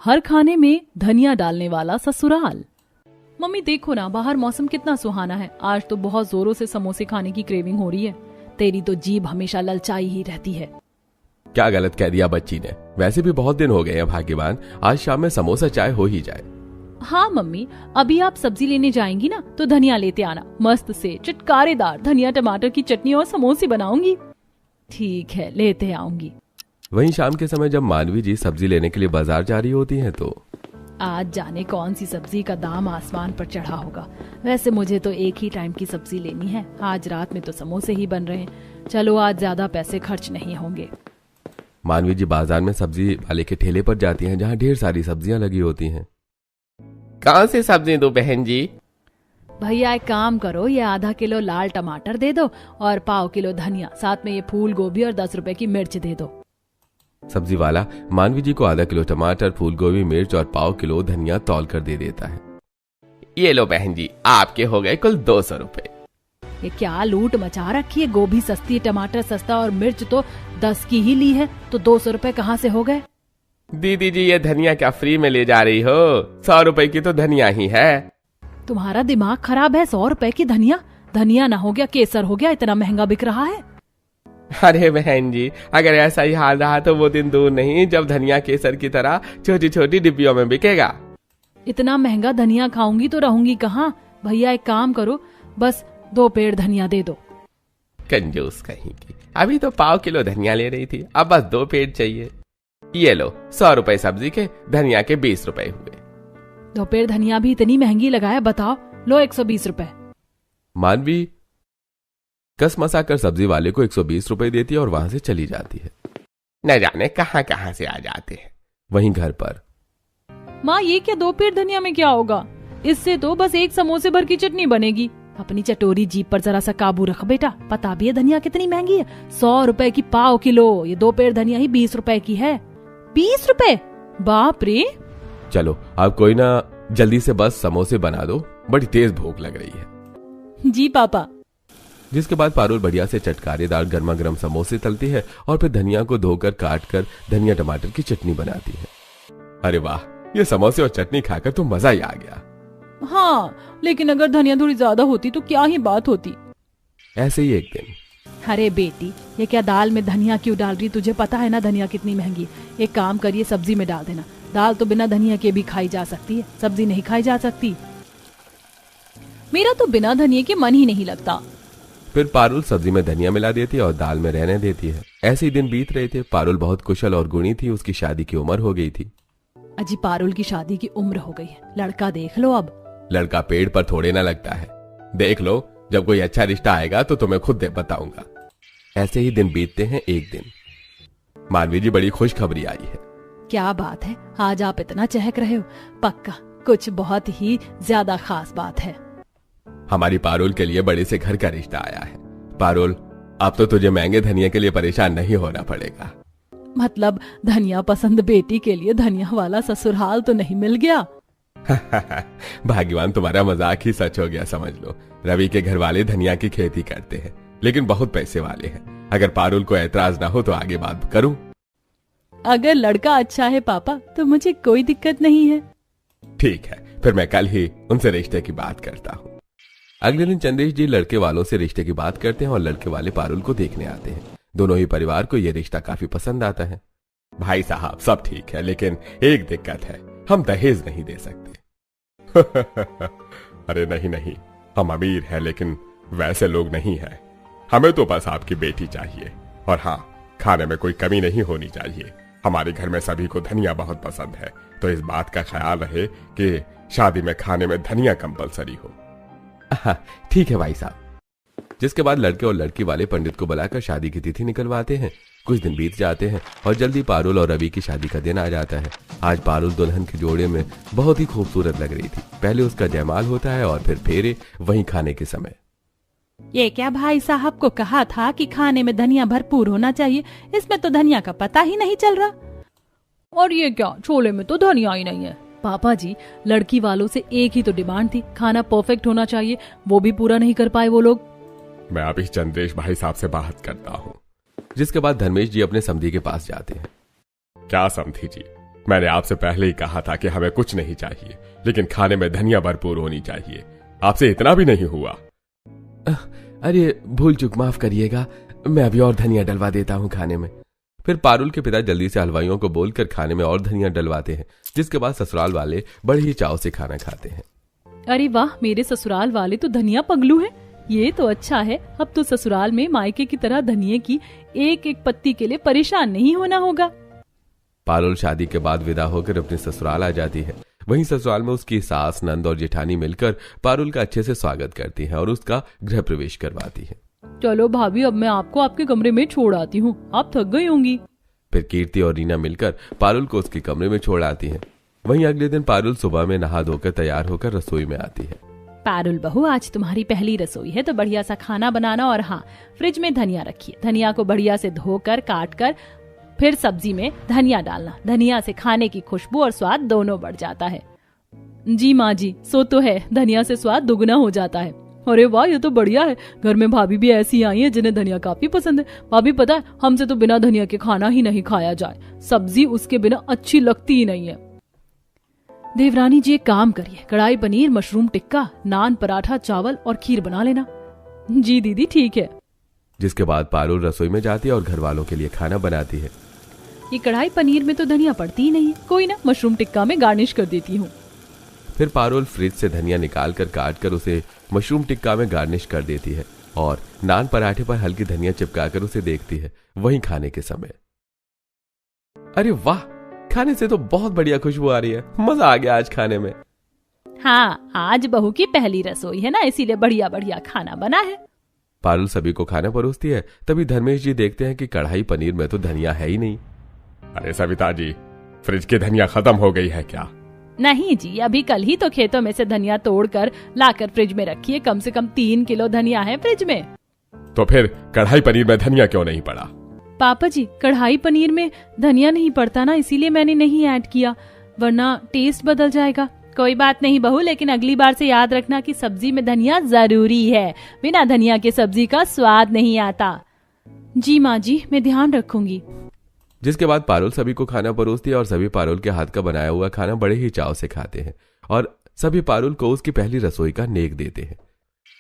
हर खाने में धनिया डालने वाला ससुराल। मम्मी देखो ना, बाहर मौसम कितना सुहाना है। आज तो बहुत जोरों से समोसे खाने की क्रेविंग हो रही है। तेरी तो जीभ हमेशा ललचाई ही रहती है। क्या गलत कह दिया बच्ची ने। वैसे भी बहुत दिन हो गए हैं भाग्यवान, आज शाम में समोसा चाय हो ही जाए। हाँ मम्मी, अभी आप सब्जी लेने जाएंगी ना तो धनिया लेते आना। मस्त से चटकारेदार धनिया टमाटर की चटनी और समोसे बनाऊंगी। ठीक है, लेते आऊंगी। वहीं शाम के समय जब मानवी जी सब्जी लेने के लिए बाजार जा रही होती हैं तो आज जाने कौन सी सब्जी का दाम आसमान पर चढ़ा होगा। वैसे मुझे तो एक ही टाइम की सब्जी लेनी है। आज रात में तो समोसे ही बन रहे हैं। चलो आज ज्यादा पैसे खर्च नहीं होंगे। मानवी जी बाजार में सब्जी वाले के ठेले पर जाती हैं जहाँ ढेर सारी सब्जियां लगी होती हैं। कौन सी सब्जी दो बहन जी? भैया एक काम करो, ये आधा किलो लाल टमाटर दे दो और पाव किलो धनिया, साथ में ये फूल गोभी और 10 रुपए की मिर्च दे दो। सब्जी वाला मानवी जी को आधा किलो टमाटर, फूल गोभी, मिर्च और पाव किलो धनिया तौल कर दे देता है। ये लो बहन जी, आपके हो गए कुल 200 रुपए। ये क्या लूट मचा रखी है। गोभी सस्ती, टमाटर सस्ता और मिर्च तो 10 की ही ली है, तो 200 रुपए कहाँ से हो गए? दीदी जी, ये धनिया क्या फ्री में ले जा रही हो? 100 रुपए की तो धनिया ही है। तुम्हारा दिमाग खराब है? 100 रुपए की धनिया? धनिया ना हो गया केसर हो गया, इतना महंगा बिक रहा है। अरे बहन जी, अगर ऐसा ही हाल रहा तो वो दिन दूर नहीं जब धनिया केसर की तरह छोटी छोटी डिब्बियों में बिकेगा। इतना महंगा धनिया खाऊंगी तो रहूंगी कहाँ? भैया एक काम करो, बस 2 पेड़ धनिया दे दो। कंजूस कहीं की, अभी तो पाव किलो धनिया ले रही थी, अब बस 2 पेड़ चाहिए। ये लो 100 रुपए सब्जी के, धनिया के 20 रुपए हुए। 2 पेड़ धनिया भी इतनी महंगी लगाया, बताओ। लो 120 रुपए। मानवी कस मसा कर सब्जी वाले को 120 रुपए देती है और वहां से चली जाती है। न जाने कहां कहां से आ जाते हैं। वहीं घर पर माँ, ये क्या 2 पेड़ धनिया में क्या होगा? इससे तो बस एक समोसे भर की चटनी बनेगी। अपनी चटोरी जीप पर जरा सा काबू रख बेटा। पता भी है धनिया कितनी महंगी है। 100 रुपए की पाव किलो, ये 2 पेड़ धनिया ही 20 रुपए की है। 20 रुपए? बाप रे। चलो आप कोई ना, जल्दी से बस समोसे बना दो, बड़ी तेज भूख लग रही है। जी पापा। जिसके बाद पारुल बढ़िया से चटकारेदार गर्मा गर्म समोसे तलती है और फिर धनिया को धोकर काट कर धनिया टमाटर की चटनी बनाती है। अरे वाह, ये समोसे और चटनी खाकर तो मजा ही आ गया। हाँ, लेकिन अगर धनिया थोड़ी ज्यादा होती तो क्या ही बात होती। ऐसे ही एक दिन, अरे बेटी, ये क्या दाल में धनिया क्यों डाल रही? तुझे पता है ना धनिया कितनी महंगी। एक काम करिए, सब्जी में डाल देना। दाल तो बिना धनिया के भी खाई जा सकती है, सब्जी नहीं खाई जा सकती। मेरा तो बिना धनिया के मन ही नहीं लगता। फिर पारुल सब्जी में धनिया मिला देती है और दाल में रहने देती है। ऐसे ही दिन बीत रहे थे। पारुल बहुत कुशल और गुणी थी। उसकी शादी की उम्र हो गई थी। अजी पारुल की शादी की उम्र हो गई है। लड़का देख लो अब। लड़का पेड़ पर थोड़े ना लगता है। देख लो, जब कोई अच्छा रिश्ता आएगा तो तुम्हें खुद बताऊंगा। ऐसे ही दिन बीतते हैं। एक दिन मानवी जी बड़ी खुशखबरी आई है। क्या बात है? आज आप इतना चहक रहे हो। पक्का कुछ बहुत ही ज्यादा खास बात है। हमारी पारुल के लिए बड़े से घर का रिश्ता आया है। पारुल, अब तो तुझे महंगे धनिया के लिए परेशान नहीं होना पड़ेगा। मतलब धनिया पसंद बेटी के लिए धनिया वाला ससुराल तो नहीं मिल गया? भाग्यवान, तुम्हारा मजाक ही सच हो गया समझ लो। रवि के घर वाले धनिया की खेती करते हैं, लेकिन बहुत पैसे वाले हैं। अगर पारुल को ऐतराज ना हो तो आगे बात करूं। अगर लड़का अच्छा है पापा तो मुझे कोई दिक्कत नहीं है। ठीक है, फिर मैं कल ही उनसे रिश्ते की बात करता हूँ। अगले दिन चंद्रेश जी लड़के वालों से रिश्ते की बात करते हैं और लड़के वाले पारुल को देखने आते हैं। दोनों ही परिवार को यह रिश्ता काफी पसंद आता है। भाई साहब, सब ठीक है, लेकिन एक दिक्कत है, हम दहेज नहीं दे सकते। अरे नहीं नहीं, हम अमीर हैं लेकिन वैसे लोग नहीं हैं। हमें तो बस आपकी बेटी चाहिए। और हाँ, खाने में कोई कमी नहीं होनी चाहिए। हमारे घर में सभी को धनिया बहुत पसंद है, तो इस बात का ख्याल रहे कि शादी में खाने में धनिया कंपलसरी हो। ठीक है भाई साहब। जिसके बाद लड़के और लड़की वाले पंडित को बुलाकर शादी की तिथि निकलवाते हैं। कुछ दिन बीत जाते हैं और जल्दी पारुल और रवि की शादी का दिन आ जाता है। आज पारुल दुल्हन के जोड़े में बहुत ही खूबसूरत लग रही थी। पहले उसका जयमाल होता है और फिर फेरे, वहीं खाने के समय। ये क्या भाई साहब को कहा था कि खाने में धनिया भरपूर होना चाहिए, इसमें तो धनिया का पता ही नहीं चल रहा। और ये क्या, छोले में तो धनिया ही नहीं है। पापा जी, लड़की वालों से एक ही तो डिमांड थी, खाना परफेक्ट होना चाहिए, वो भी पूरा नहीं कर पाए वो लोग। मैं अभी चंद्रेश भाई साहब से बात करता हूँ। जिसके बाद धर्मेश जी अपने समधी के पास जाते हैं। क्या समधी जी, मैंने आपसे पहले ही कहा था कि हमें कुछ नहीं चाहिए, लेकिन खाने में धनिया भरपूर होनी चाहिए। आपसे इतना भी नहीं हुआ। अरे भूल चूक माफ करिएगा, मैं अभी और धनिया डलवा देता हूँ खाने में। फिर पारुल के पिता जल्दी से हलवाइयों को बोलकर खाने में और धनिया डलवाते हैं, जिसके बाद ससुराल वाले बड़े ही चाव से खाना खाते हैं। अरे वाह, मेरे ससुराल वाले तो धनिया पगलू हैं। ये तो अच्छा है, अब तो ससुराल में मायके की तरह धनिये की एक एक पत्ती के लिए परेशान नहीं होना होगा। पारुल शादी के बाद विदा होकर अपने ससुराल आ जाती है। वहीं ससुराल में उसकी सास, नंद और जेठानी मिलकर पारुल का अच्छे से स्वागत करती हैं और उसका गृह प्रवेश करवाती है। चलो भाभी, अब मैं आपको आपके कमरे में छोड़ आती हूँ, आप थक गई होंगी। फिर कीर्ति और रीना मिलकर पारुल को उसके कमरे में छोड़ आती है। वहीं अगले दिन पारुल सुबह में नहा धोकर तैयार होकर रसोई में आती है। पारुल बहू, आज तुम्हारी पहली रसोई है तो बढ़िया सा खाना बनाना, और हाँ, फ्रिज में धनिया रखिए। धनिया को बढ़िया से धोकर काट कर फिर सब्जी में धनिया डालना। धनिया से खाने की खुशबू और स्वाद दोनों बढ़ जाता है। जी माँ जी, सो तो है, धनिया से स्वाद दुगना हो जाता है। अरे वाह, ये तो बढ़िया है। घर में भाभी भी ऐसी आई है जिन्हें धनिया काफी पसंद है। भाभी पता है, हमसे तो बिना धनिया के खाना ही नहीं खाया जाए, सब्जी उसके बिना अच्छी लगती ही नहीं है। देवरानी जी, एक काम करिए, कढ़ाई पनीर, मशरूम टिक्का, नान, पराठा, चावल और खीर बना लेना। जी दीदी, ठीक है। जिसके बाद पारुल रसोई में जाती है और घर वालों के लिए खाना बनाती है। ये कढ़ाई पनीर में तो धनिया पड़ती ही नहीं है, कोई ना, मशरूम टिक्का में गार्निश कर देती हूँ। फिर पारुल फ्रिज से धनिया निकाल कर काट कर उसे मशरूम टिक्का में गार्निश कर देती है और नान पराठे पर हल्की धनिया चिपका कर उसे देखती है। वहीं खाने के समय, अरे वाह, खाने से तो बहुत बढ़िया खुशबू आ रही है, मजा आ गया आज खाने में। हाँ, आज बहू की पहली रसोई है ना, इसीलिए बढ़िया बढ़िया खाना बना है। पारुल सभी को खाना परोसती है। तभी धर्मेश जी देखते हैं कि कढ़ाई पनीर में तो धनिया है ही नहीं। अरे सविता जी, फ्रिज की धनिया खत्म हो गई है क्या? नहीं जी, अभी कल ही तो खेतों में से धनिया तोड़कर लाकर फ्रिज में रखी है। कम से कम 3 किलो धनिया है फ्रिज में। तो फिर कढ़ाई पनीर में धनिया क्यों नहीं पड़ा? पापा जी, कढ़ाई पनीर में धनिया नहीं पड़ता ना, इसीलिए मैंने नहीं ऐड किया, वरना टेस्ट बदल जाएगा। कोई बात नहीं बहू, लेकिन अगली बार से याद रखना कि सब्जी में धनिया जरूरी है। बिना धनिया के सब्जी का स्वाद नहीं आता। जी माँ जी, मैं ध्यान रखूंगी। जिसके बाद पारुल सभी को खाना परोसती है और सभी पारुल के हाथ का बनाया हुआ खाना बड़े ही चाव से खाते हैं और सभी पारुल को उसकी पहली रसोई का नेक देते हैं।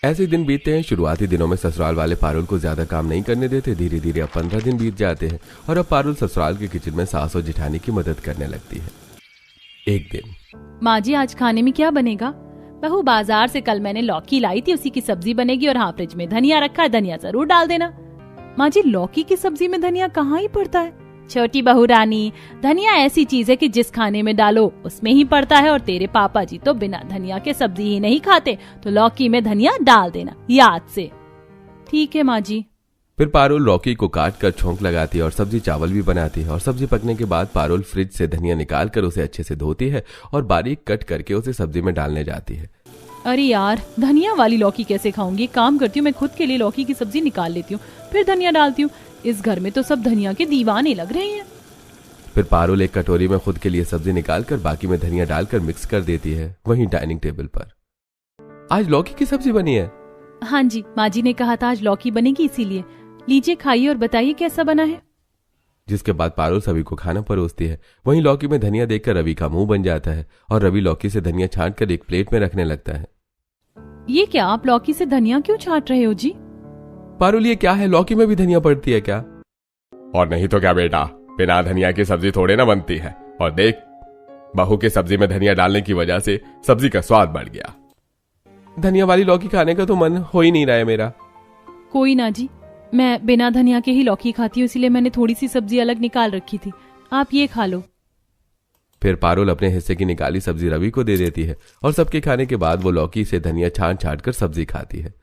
ऐसे दिन बीतते हैं। शुरुआती दिनों में ससुराल वाले पारुल को ज्यादा काम नहीं करने देते। धीरे धीरे अब 15 दिन बीत जाते हैं और अब पारुल ससुराल के किचन में सास और जेठानी की मदद करने लगती है। एक दिन, माँ जी, आज खाने में क्या बनेगा? बहू, बाजार से कल मैंने लौकी लाई थी, उसी की सब्जी बनेगी। और हाँ, फ्रिज में धनिया रखा है, धनिया जरूर डाल देना। माँ जी, लौकी की सब्जी में धनिया कहाँ ही पड़ता है? छोटी बहू रानी, धनिया ऐसी चीज है कि जिस खाने में डालो उसमें ही पड़ता है। और तेरे पापा जी तो बिना धनिया के सब्जी ही नहीं खाते, तो लौकी में धनिया डाल देना याद से। ठीक है माँ जी। फिर पारुल लौकी को काट कर छोंक लगाती है और सब्जी चावल भी बनाती है। और सब्जी पकने के बाद पारुल फ्रिज से धनिया निकाल कर उसे अच्छे से धोती है और बारीक कट करके उसे सब्जी में डालने जाती है। अरे यार, धनिया वाली लौकी कैसे खाऊंगी? काम करती हूँ, मैं खुद के लिए लौकी की सब्जी निकाल लेती हूँ, फिर धनिया डालती हूँ। इस घर में तो सब धनिया के दीवाने लग रहे हैं। फिर पारुल एक कटोरी में खुद के लिए सब्जी निकालकर बाकी में धनिया डालकर मिक्स कर देती है। वहीं डाइनिंग टेबल पर आज लौकी की सब्जी बनी है। हाँ जी, माँ जी ने कहा था आज लौकी बनेगी, इसीलिए। लीजिए, खाइए और बताइए कैसा बना है। जिसके बाद पारुल सभी को खाना परोसती है। वहीं लौकी में धनिया देखकर रवि का मुंह बन जाता है और रवि लौकी से धनिया छांटकर एक प्लेट में रखने लगता है। ये क्या, आप लौकी से धनिया क्यों छांट रहे हो जी? पारुल, ये क्या है, लौकी में भी धनिया पड़ती है क्या? और नहीं तो क्या बेटा, बिना धनिया की सब्जी थोड़े ना बनती है। और देख, बहू की सब्जी में धनिया डालने की वजह से सब्जी का स्वाद बढ़ गया। धनिया वाली लौकी खाने का तो मन हो ही नहीं रहा है मेरा। कोई ना जी, मैं बिना धनिया के ही लौकी खाती हूँ, इसलिए मैंने थोड़ी सी सब्जी अलग निकाल रखी थी, आप ये खा लो। फिर पारुल अपने हिस्से की निकाली सब्जी रवि को दे देती है और सबके खाने के बाद वो लौकी से धनिया छांट कर सब्जी खाती है।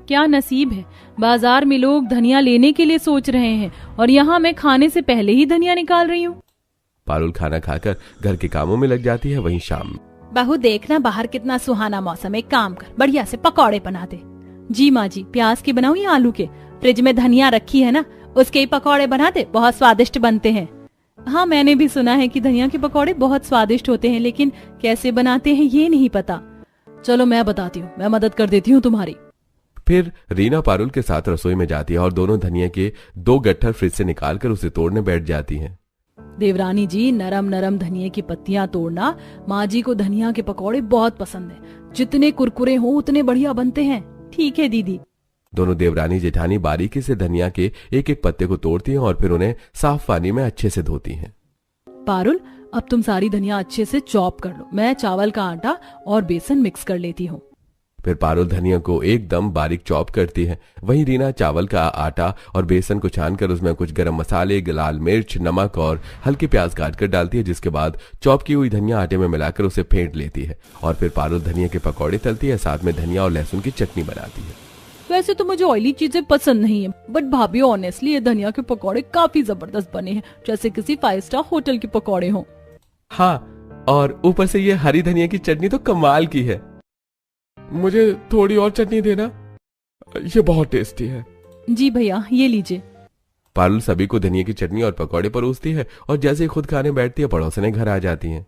क्या नसीब है, बाजार में लोग धनिया लेने के लिए सोच रहे हैं और यहाँ मैं खाने से पहले ही धनिया निकाल रही हूँ। पारुल खाना खाकर घर के कामों में लग जाती है। वहीं शाम, बहू देखना बाहर कितना सुहाना मौसम है, काम कर बढ़िया से पकौड़े बना दे। जी माँ जी, प्याज के बनाऊं या आलू के? फ्रिज में धनिया रखी है ना, उसके ही पकौड़े बना दे, बहुत स्वादिष्ट बनते हैं। हाँ, मैंने भी सुना है कि धनिया के पकौड़े बहुत स्वादिष्ट होते हैं, लेकिन कैसे बनाते हैं ये नहीं पता। चलो मैं बताती हूँ, मैं मदद कर देती हूँ तुम्हारी। फिर रीना पारुल के साथ रसोई में जाती है और दोनों धनिया के 2 गट्ठर फ्रिज से निकालकर उसे तोड़ने बैठ जाती हैं। देवरानी जी, नरम नरम धनिये की पत्तियां तोड़ना। माँ जी को धनिया के पकौड़े बहुत पसंद है। जितने कुरकुरे हो उतने बढ़िया बनते हैं। ठीक है दीदी। दोनों देवरानी जेठानी बारीकी से धनिया के एक एक पत्ते को तोड़ती हैं और फिर उन्हें साफ पानी में अच्छे से धोती हैं। पारुल, अब तुम सारी धनिया अच्छे से चॉप कर लो। मैं चावल का आटा और बेसन मिक्स कर लेती हूँ। फिर पारुल धनिया को एकदम बारीक चॉप करती है। वहीं रीना चावल का आटा और बेसन को छानकर उसमें कुछ गरम मसाले, लाल मिर्च, नमक और हल्के प्याज काट कर डालती है, जिसके बाद चॉप की हुई धनिया आटे में मिलाकर उसे फेंट लेती है और फिर पारुल धनिया के पकौड़े तलती है, साथ में धनिया और लहसुन की चटनी बनाती है। वैसे तो मुझे ऑयली चीजें पसंद नहीं है, बट भाभी ऑनेस्टली ये धनिया के पकौड़े काफी जबरदस्त बने हैं, जैसे किसी 5 स्टार होटल के पकौड़े हों। हाँ, और ऊपर से ये हरी धनिया की चटनी तो कमाल की है। मुझे थोड़ी और चटनी देना, ये बहुत टेस्टी है। जी भैया, ये लीजिए। पारुल सभी को धनिया की चटनी और पकौड़े परोसती है और जैसे ही खुद खाने बैठती है पड़ोसने घर आ जाती हैं।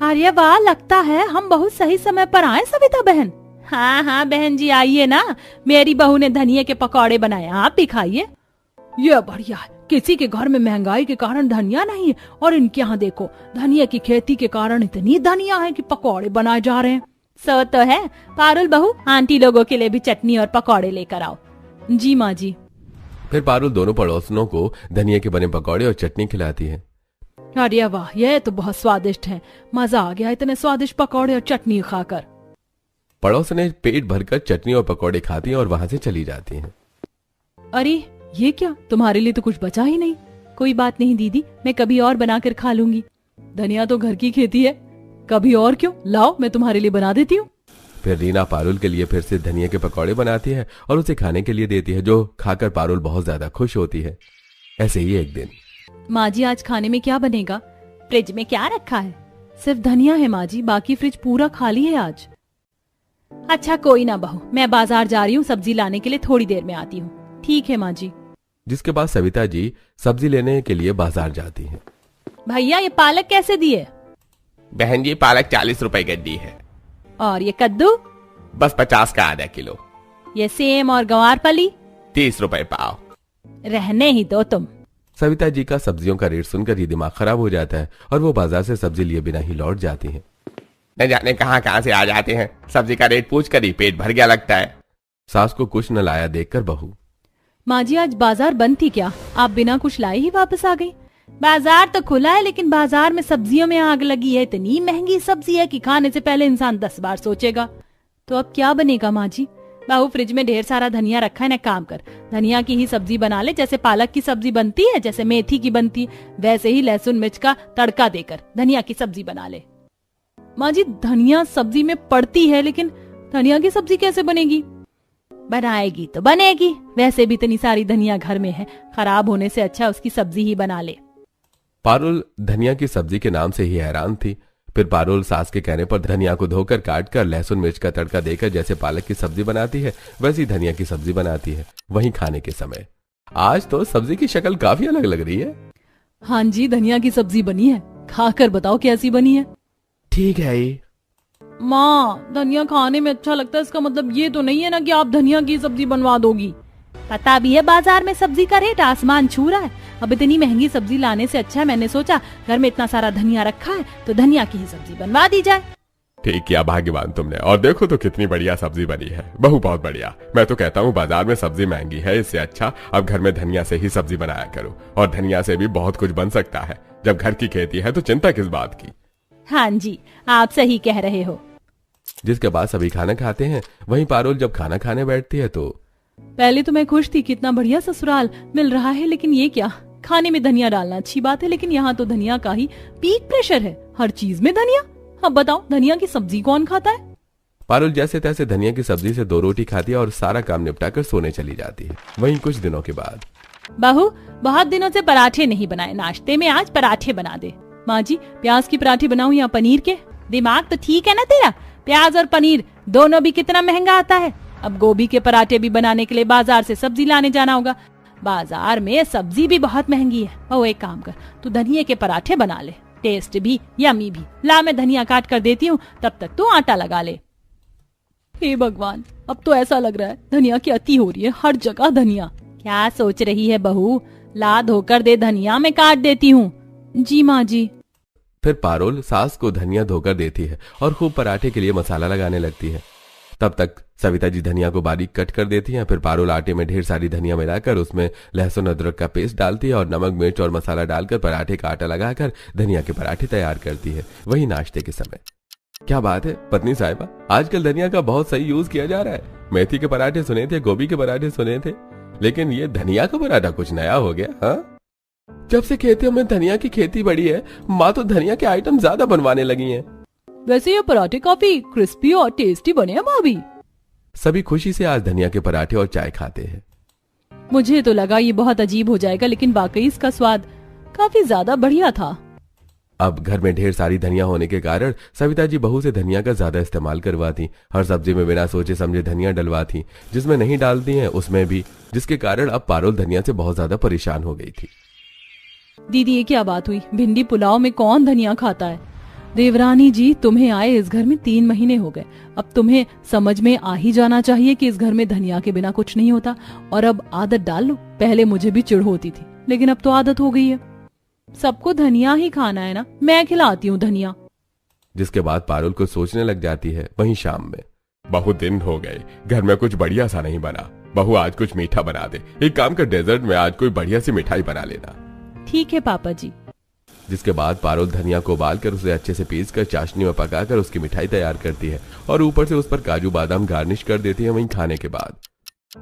अरे वाह, लगता है हम बहुत सही समय पर आए सविता बहन। हाँ हाँ बहन जी, आइए ना, मेरी बहू ने धनिया के पकौड़े बनाए, आप भी खाइए। ये बढ़िया है, किसी के घर में महंगाई के कारण धनिया नहीं है और इनके यहाँ देखो धनिया की खेती के कारण इतनी धनिया है कि पकौड़े बनाए जा रहे हैं। सो तो है। पारुल बहू, आंटी लोगों के लिए भी चटनी और पकौड़े लेकर आओ। जी माँ जी। फिर पारुल दोनों पड़ोसनों को धनिया के बने पकौड़े और चटनी खिलाती है। अरे वाह, यह तो बहुत स्वादिष्ट है। मजा आ गया इतने स्वादिष्ट पकौड़े और चटनी खाकर। पड़ोसने पेट भरकर चटनी और पकौड़े खाती हैं और वहां से चली जाती हैं। अरे ये क्या, तुम्हारे लिए तो कुछ बचा ही नहीं। कोई बात नहीं दीदी, मैं कभी और बनाकर खा लूंगी। धनिया तो घर की खेती है, कभी और क्यों, लाओ मैं तुम्हारे लिए बना देती हूँ। फिर रीना पारुल के लिए फिर से धनिया के पकौड़े बनाती है और उसे खाने के लिए देती है, जो खाकर पारुल बहुत ज्यादा खुश होती है। ऐसे ही एक दिन, माँ जी आज खाने में क्या बनेगा? फ्रिज में क्या रखा है? सिर्फ धनिया है माँ जी, बाकी फ्रिज पूरा खाली है आज। अच्छा कोई ना बहू, मैं बाजार जा रही हूँ सब्जी लाने के लिए, थोड़ी देर में आती हूँ। ठीक है माँ जी। जिसके बाद सविता जी सब्जी लेने के लिए बाजार जाती हैं। भैया ये पालक कैसे दिए? बहन जी, पालक 40 रुपए गड्डी है। और ये कद्दू? बस 50 का आधा किलो। ये सेम और गंवार फली? 30 रुपए पाव। रहने ही दो तुम। सविता जी का सब्जियों का रेट सुनकर ही दिमाग खराब हो जाता है और वो बाजार से सब्जी लिए बिना ही लौट जाती हैं। न जाने कहाँ से आ जाते हैं, सब्जी का रेट पूछ कर ही पेट भर गया लगता है। सास को कुछ न लाया देखकर बहू, माँ जी आज बाजार बंद थी क्या? आप बिना कुछ लाए ही वापस आ गई। बाजार तो खुला है, लेकिन बाजार में सब्जियों में आग लगी है। इतनी महंगी सब्जी है कि खाने से पहले इंसान 10 बार सोचेगा। तो अब क्या बनेगा माँ जी? बहू फ्रिज में ढेर सारा धनिया रखा है ना, काम कर धनिया की ही सब्जी बना ले, जैसे पालक की सब्जी बनती है, जैसे मेथी की बनती, वैसे ही लहसुन मिर्च का तड़का देकर धनिया की सब्जी बना ले। माँ जी धनिया सब्जी में पड़ती है, लेकिन धनिया की सब्जी कैसे बनेगी? बनाएगी तो बनेगी, वैसे भी इतनी सारी धनिया घर में है, खराब होने से अच्छा उसकी सब्जी ही बना ले। पारुल धनिया की सब्जी के नाम से ही हैरान थी। फिर पारुल सास के कहने पर धनिया को धोकर काट कर लहसुन मिर्च का तड़का देकर जैसे पालक की सब्जी बनाती है, वैसी धनिया की सब्जी बनाती है। वहीं खाने के समय आज तो सब्जी की शक्ल काफी अलग लग रही है। हाँ जी, धनिया की सब्जी बनी है, खाकर बताओ कैसी बनी है। ठीक है ये माँ, धनिया खाने में अच्छा लगता है, इसका मतलब ये तो नहीं है ना कि आप धनिया की सब्जी बनवा दोगी। पता भी है बाजार में सब्जी का रेट आसमान छू रहा है। अब इतनी महंगी सब्जी लाने से अच्छा है, मैंने सोचा घर में इतना सारा धनिया रखा है तो धनिया की ही सब्जी बनवा दी जाए। ठीक किया भाग्यवान तुमने, और देखो तो कितनी बढ़िया सब्जी बनी है। बहू बहुत बढ़िया। मैं तो कहता हूँ बाजार में सब्जी महंगी है, इससे अच्छा अब घर में धनिया से ही सब्जी बनाया करो, और धनिया से भी बहुत कुछ बन सकता है। जब घर की खेती है तो चिंता किस बात की। हाँ जी, आप सही कह रहे हो। जिसके बाद सभी खाना खाते हैं। वहीं पारुल जब खाना खाने बैठती है तो पहले तो मैं खुश थी, कितना बढ़िया ससुराल मिल रहा है, लेकिन ये क्या, खाने में धनिया डालना अच्छी बात है, लेकिन यहाँ तो धनिया का ही पीक प्रेशर है, हर चीज में धनिया। अब बताओ धनिया की सब्जी कौन खाता है? पारुल जैसे तैसे धनिया की सब्जी से 2 रोटी खाती है और सारा काम निपटाकर सोने चली जाती है। वहीं कुछ दिनों के बाद, बहू बहुत दिनों से पराठे नहीं बनाए, नाश्ते में आज पराठे बना दे। माँ जी प्याज की पराठे बनाऊं या पनीर के? दिमाग तो ठीक है ना तेरा, प्याज और पनीर दोनों भी कितना महंगा आता है। अब गोभी के पराठे भी बनाने के लिए बाजार से सब्जी लाने जाना होगा, बाजार में सब्जी भी बहुत महंगी है। वो एक काम कर, तू धनिया के पराठे बना ले, टेस्ट भी यमी भी। ला मैं धनिया काट कर देती हूँ, तब तक तू आटा लगा ले। हे भगवान, अब तो ऐसा लग रहा है धनिया की अति हो रही है, हर जगह धनिया। क्या सोच रही है बहू? ला धोकर दे धनिया, मैं काट देती हूँ। जी माँ जी। फिर पारुल सास को धनिया धोकर देती है और खूब पराठे के लिए मसाला लगाने लगती है। तब तक सविता जी धनिया को बारीक कट कर देती हैं। फिर पारुल आटे में ढेर सारी धनिया मिलाकर उसमें लहसुन अदरक का पेस्ट डालती है और नमक मिर्च और मसाला डालकर पराठे का आटा लगाकर धनिया के पराठे तैयार करती है, वही नाश्ते के समय। क्या बात है पत्नी साहिबा, आजकल धनिया का बहुत सही यूज किया जा रहा है। मेथी के पराठे सुने थे, गोभी के पराठे सुने थे, लेकिन ये धनिया का पराठा कुछ नया हो गया। हाँ, जब से खेतों में धनिया की खेती बढ़ी है, माँ तो धनिया के आइटम ज्यादा बनवाने लगी हैं। वैसे ये पराठे काफी क्रिस्पी और टेस्टी बने हैं भाभी। सभी खुशी से आज धनिया के पराठे और चाय खाते हैं। मुझे तो लगा ये बहुत अजीब हो जाएगा, लेकिन वाकई इसका स्वाद काफी ज्यादा बढ़िया था। अब घर में ढेर सारी धनिया होने के कारण सविता जी बहू से धनिया का ज्यादा इस्तेमाल करवाती। हर सब्जी में बिना सोचे समझे धनिया डलवाती, जिसमें नहीं डालती हैं उसमें भी, जिसके कारण अब पारुल धनिया से बहुत ज्यादा परेशान हो गई थी। दीदी ये क्या बात हुई, भिंडी पुलाव में कौन धनिया खाता है? देवरानी जी तुम्हें आए इस घर में 3 महीने हो गए, अब तुम्हें समझ में आ ही जाना चाहिए कि इस घर में धनिया के बिना कुछ नहीं होता। और अब आदत डाल लो। पहले मुझे भी चिढ़ होती थी, लेकिन अब तो आदत हो गई है। सबको धनिया ही खाना है ना, मैं खिलाती हूँ धनिया। जिसके बाद पारुल को सोचने लग जाती है। वहीं शाम में, बहुत दिन हो गए घर में कुछ बढ़िया सा नहीं बना, बहू आज कुछ मीठा बना दे। एक काम कर, डेजर्ट में आज कोई बढ़िया सी मिठाई बना लेना। ठीक है पापा जी। जिसके बाद पारुल धनिया को उबालकर उसे अच्छे से पीसकर चाशनी में पकाकर उसकी मिठाई तैयार करती है और ऊपर से उस पर काजू बादाम गार्निश कर देती है। वहीं खाने के बाद,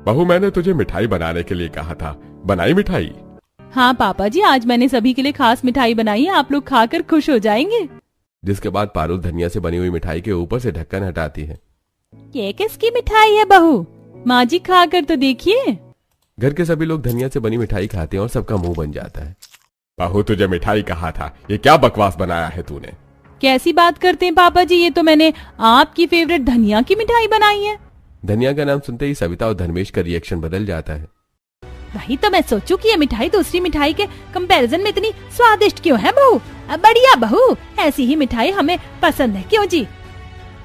बहू मैंने तुझे मिठाई बनाने के लिए कहा था, बनाई मिठाई? हाँ पापा जी, आज मैंने सभी के लिए खास मिठाई बनाई है, आप लोग खाकर खुश हो जाएंगे। जिसके बाद पारुल धनिया से बनी हुई मिठाई के ऊपर से ढक्कन हटाती है। ये किसकी मिठाई है बहू? माँ जी खाकर तो देखिए। घर के सभी लोग धनिया से बनी मिठाई खाते हैं और सबका मुंह बन जाता है। बहू तुझे मिठाई कहा था, ये क्या बकवास बनाया है तूने? कैसी बात करते हैं पापा जी, ये तो मैंने आपकी फेवरेट धनिया की मिठाई बनाई है। धनिया का नाम सुनते ही सविता और धर्मेश का रिएक्शन बदल जाता है। वही तो मैं सोचूं कि ये मिठाई दूसरी मिठाई के कंपैरिजन में इतनी स्वादिष्ट क्यों है बहू? बढ़िया बहू, ऐसी ही मिठाई हमें पसंद है, क्यों जी?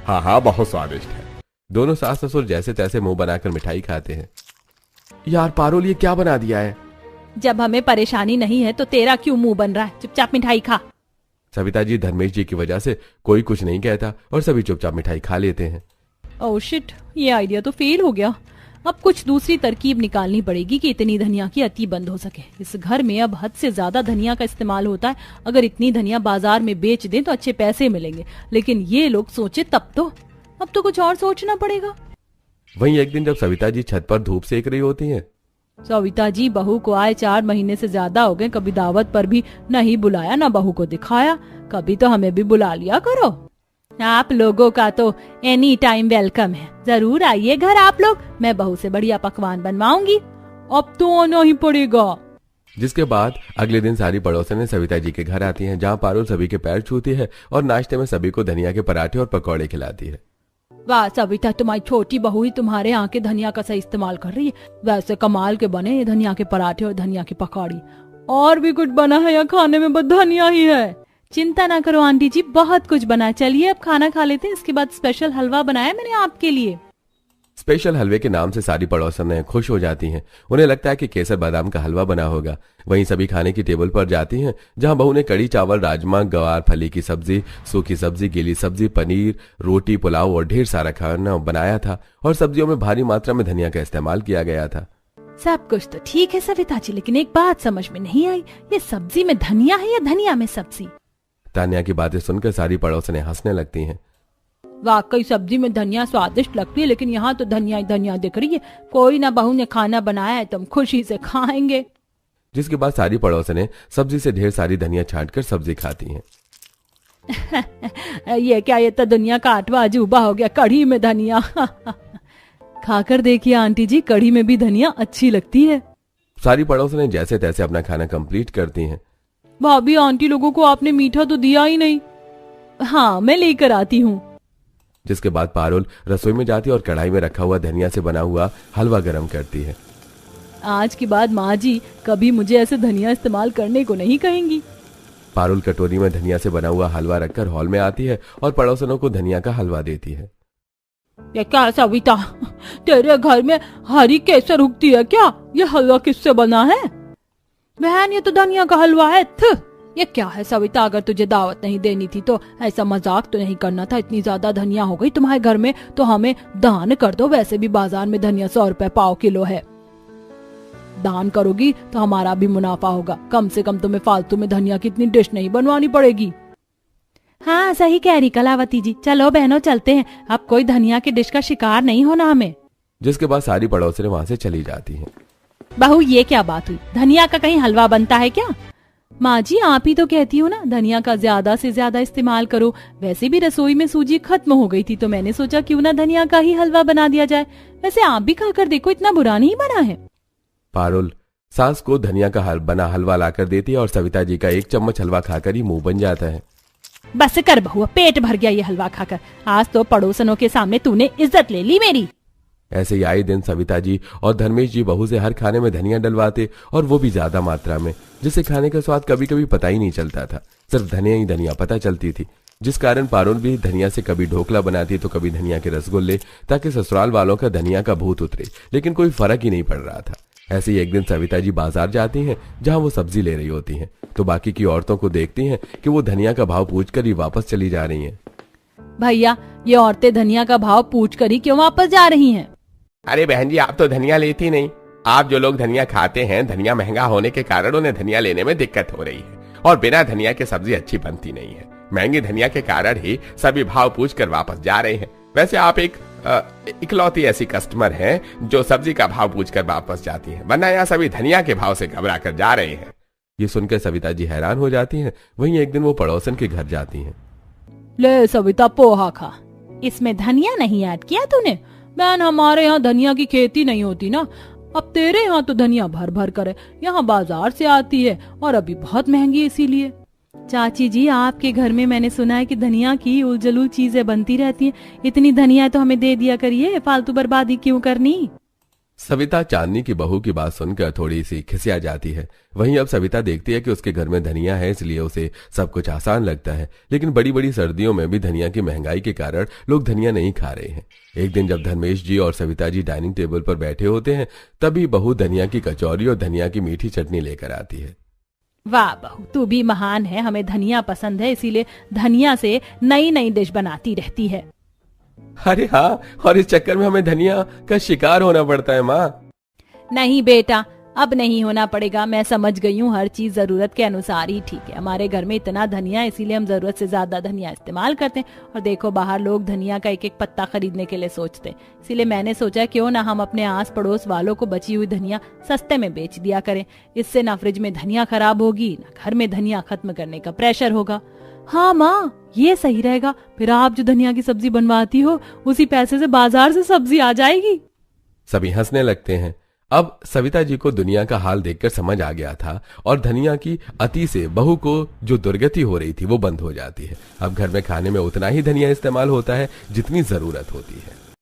हाँ हाँ, बहुत स्वादिष्ट है। दोनों सास ससुर जैसे तैसे मुंह बनाकर मिठाई खाते हैं। यार पारुल, ये क्या बना दिया है? जब हमें परेशानी नहीं है तो तेरा क्यों मुंह बन रहा है? चुपचाप मिठाई खा। सविता जी धर्मेश जी की वजह से कोई कुछ नहीं कहता और सभी चुपचाप मिठाई खा लेते हैं। ओह शिट, ये आइडिया तो फेल हो गया। अब कुछ दूसरी तरकीब निकालनी पड़ेगी कि इतनी धनिया की अति बंद हो सके। इस घर में अब हद से ज्यादा धनिया का इस्तेमाल होता है। अगर इतनी धनिया बाजार में बेच दें तो अच्छे पैसे मिलेंगे, लेकिन ये लोग सोचे तब तो। अब तो कुछ और सोचना पड़ेगा। वहीं एक दिन जब सविता जी छत पर धूप सेक रही होती हैं। सविता जी, बहू को आए 4 महीने से ज्यादा हो गए, कभी दावत पर भी नहीं बुलाया, ना बहू को दिखाया। कभी तो हमें भी बुला लिया करो। आप लोगों का तो एनी टाइम वेलकम है, जरूर आइए घर आप लोग, मैं बहू से बढ़िया पकवान बनवाऊंगी। अब तो आना ही पड़ेगा। जिसके बाद अगले दिन सारी पड़ोसन सविता जी के घर आती हैं, जहाँ पारुल सभी के पैर छूती है और नाश्ते में सभी को धनिया के पराठे और पकौड़े खिलाती है। वाह सविता, तुम्हारी छोटी बहू ही तुम्हारे यहाँ के धनिया का सही इस्तेमाल कर रही है। वैसे कमाल के बने ये धनिया के पराठे और धनिया की पकौड़ी। और भी कुछ बना है या खाने में बस धनिया ही है? चिंता ना करो आंटी जी, बहुत कुछ बना। चलिए अब खाना खा लेते हैं, इसके बाद स्पेशल हलवा बनाया मैंने आपके लिए। स्पेशल हलवे के नाम से सारी पड़ोसन खुश हो जाती हैं। उन्हें लगता है कि केसर बादाम का हलवा बना होगा। वहीं सभी खाने की टेबल पर जाती हैं, जहां बहू ने कड़ी चावल, राजमा, गवार फली की सब्जी, सूखी सब्जी, गीली सब्जी, पनीर, रोटी, पुलाव और ढेर सारा खाना बनाया था और सब्जियों में भारी मात्रा में धनिया का इस्तेमाल किया गया था। सब कुछ तो ठीक है सविता जी, लेकिन एक बात समझ में नहीं आई, ये सब्जी में धनिया है या धनिया में सब्जी? तान्या की बातें सुनकर सारी पड़ोसनें हंसने लगती हैं। वाकई सब्जी में धनिया स्वादिष्ट लगती है, लेकिन यहाँ तो धनिया ही धनिया दिख रही है। कोई ना, बहू ने खाना बनाया है, तुम खुशी से खाएंगे। जिसके बाद सारी पड़ोसनें सब्जी से ढेर सारी धनिया छांटकर सब्जी खाती हैं। ये क्या, ये तो दुनिया का 8वां अजूबा हो गया, कढ़ी में धनिया। खाकर देखिए आंटी जी, कढ़ी में भी धनिया अच्छी लगती है। सारी पड़ोसनें जैसे तैसे अपना खाना कंप्लीट करती हैं। भाभी, आंटी लोगों को आपने मीठा तो दिया ही नहीं। हाँ, मैं लेकर आती हूँ। जिसके बाद पारुल रसोई में जाती और कढ़ाई में रखा हुआ धनिया से बना हुआ हलवा गरम करती है। आज के बाद माँ जी कभी मुझे ऐसे धनिया इस्तेमाल करने को नहीं कहेंगी। पारुल कटोरी में धनिया से बना हुआ हलवा रखकर हॉल में आती है और पड़ोसनों को धनिया का हलवा देती है। ये क्या सविता, तेरे घर में हरी केसर उगती है क्या? ये हलवा किससे बना है? बहन, ये तो धनिया का हलवा है। ये क्या है सविता, अगर तुझे दावत नहीं देनी थी तो ऐसा मजाक तो नहीं करना था। इतनी ज्यादा धनिया हो गई तुम्हारे घर में तो हमें दान कर दो। वैसे भी बाजार में धनिया 100 रुपए पाव किलो है। दान करोगी तो हमारा भी मुनाफा होगा। कम से कम तुम्हें फालतू में धनिया की इतनी डिश नहीं बनवानी पड़ेगी। हाँ सही कह रही कलावती जी, चलो बहनों चलते हैं, अब कोई धनिया की डिश का शिकार नहीं होना हमें। जिसके बाद सारी पड़ोसिनें वहाँ से चली जाती हैं। बहू ये क्या बात हुई, धनिया का कहीं हलवा बनता है क्या? माँ जी आप ही तो कहती हो ना धनिया का ज्यादा से ज्यादा इस्तेमाल करो। वैसे भी रसोई में सूजी खत्म हो गई थी तो मैंने सोचा क्यों ना धनिया का ही हलवा बना दिया जाए। वैसे आप भी खाकर देखो, इतना बुरा नहीं बना है। पारुल सास को धनिया का बना हलवा लाकर देती है और सविता जी का 1 चम्मच हलवा खाकर ही मुंह बन जाता है। बस कर बहुआ, पेट भर गया ये हलवा खाकर। आज तो पड़ोसनों के सामने तूने इज्जत ले ली मेरी। ऐसे ही आए दिन सविता जी और धर्मेश जी बहू से हर खाने में धनिया डलवाते और वो भी ज्यादा मात्रा में, जिससे खाने का स्वाद कभी कभी पता ही नहीं चलता था। सिर्फ धनिया ही धनिया पता चलती थी, जिस कारण पारुल भी धनिया से कभी ढोकला बनाती तो कभी धनिया के रसगुल्ले, ताकि ससुराल वालों का धनिया का भूत उतरे। लेकिन कोई फर्क ही नहीं पड़ रहा था। ऐसे ही एक दिन सविता जी बाजार जाती हैं जहां वो सब्जी ले रही होती हैं, तो बाकी की औरतों को देखती हैं कि वो धनिया का भाव पूछकर ही वापस चली जा रही हैं। भैया ये औरतें धनिया का भाव पूछकर ही क्यों वापस जा रही हैं? अरे बहन जी आप तो धनिया लेती नहीं। आप जो लोग धनिया खाते हैं, धनिया महंगा होने के कारण उन्हें धनिया लेने में दिक्कत हो रही है और बिना धनिया के सब्जी अच्छी बनती नहीं है। महंगी धनिया के कारण ही सभी भाव पूछकर वापस जा रहे हैं। वैसे आप एक इकलौती ऐसी कस्टमर हैं जो सब्जी का भाव पूछकर वापस जाती हैं, वरना यहाँ सभी धनिया के भाव से घबरा कर जा रहे हैं। ये सुनकर सविता जी हैरान हो जाती हैं। वहीं एक दिन वो पड़ोसन के घर जाती हैं। ले सविता पोहा खा, इसमें धनिया नहीं ऐड किया तूने? बहन हमारे यहाँ धनिया की खेती नहीं होती ना, अब तेरे यहाँ तो धनिया भर भर कर है, यहाँ बाजार से आती है और अभी बहुत महंगी है इसीलिए। चाची जी आपके घर में मैंने सुना है कि धनिया की उलझलू चीजें बनती रहती हैं। इतनी धनिया तो हमें दे दिया करिए, फालतू बर्बादी क्यों करनी। सविता चांदनी की बहू की बात सुनकर थोड़ी सी खिसिया जाती है। वहीं अब सविता देखती है कि उसके घर में धनिया है, इसलिए उसे सब कुछ आसान लगता है। लेकिन बड़ी बड़ी सर्दियों में भी धनिया की महंगाई के कारण लोग धनिया नहीं खा रहे हैं। एक दिन जब धर्मेश जी और सविता जी डाइनिंग टेबल पर बैठे होते हैं, तभी बहू धनिया की कचौरी और धनिया की मीठी चटनी लेकर आती है। वाह बहू तू भी महान है, हमें धनिया पसंद है इसीलिए धनिया से नई नई डिश बनाती रहती है। अरे हाँ, और इस चक्कर में हमें धनिया का शिकार होना पड़ता है माँ। नहीं बेटा अब नहीं होना पड़ेगा, मैं समझ गई हूँ, हर चीज जरूरत के अनुसार ही ठीक है। हमारे घर में इतना धनिया इसीलिए हम जरूरत से ज्यादा धनिया इस्तेमाल करते हैं। और देखो बाहर लोग धनिया का एक एक पत्ता खरीदने के लिए सोचते हैं, इसीलिए मैंने सोचा क्यों ना हम अपने आस पड़ोस वालों को बची हुई धनिया सस्ते में बेच दिया करें। इससे ना फ्रिज में धनिया खराब होगी, ना घर में धनिया खत्म करने का प्रेशर होगा। हाँ माँ ये सही रहेगा, फिर आप जो धनिया की सब्जी बनवाती हो उसी पैसे से बाजार से सब्जी आ जाएगी। सभी हंसने लगते हैं। अब सविता जी को दुनिया का हाल देखकर समझ आ गया था और धनिया की अति से बहू को जो दुर्गति हो रही थी वो बंद हो जाती है। अब घर में खाने में उतना ही धनिया इस्तेमाल होता है जितनी जरूरत होती है।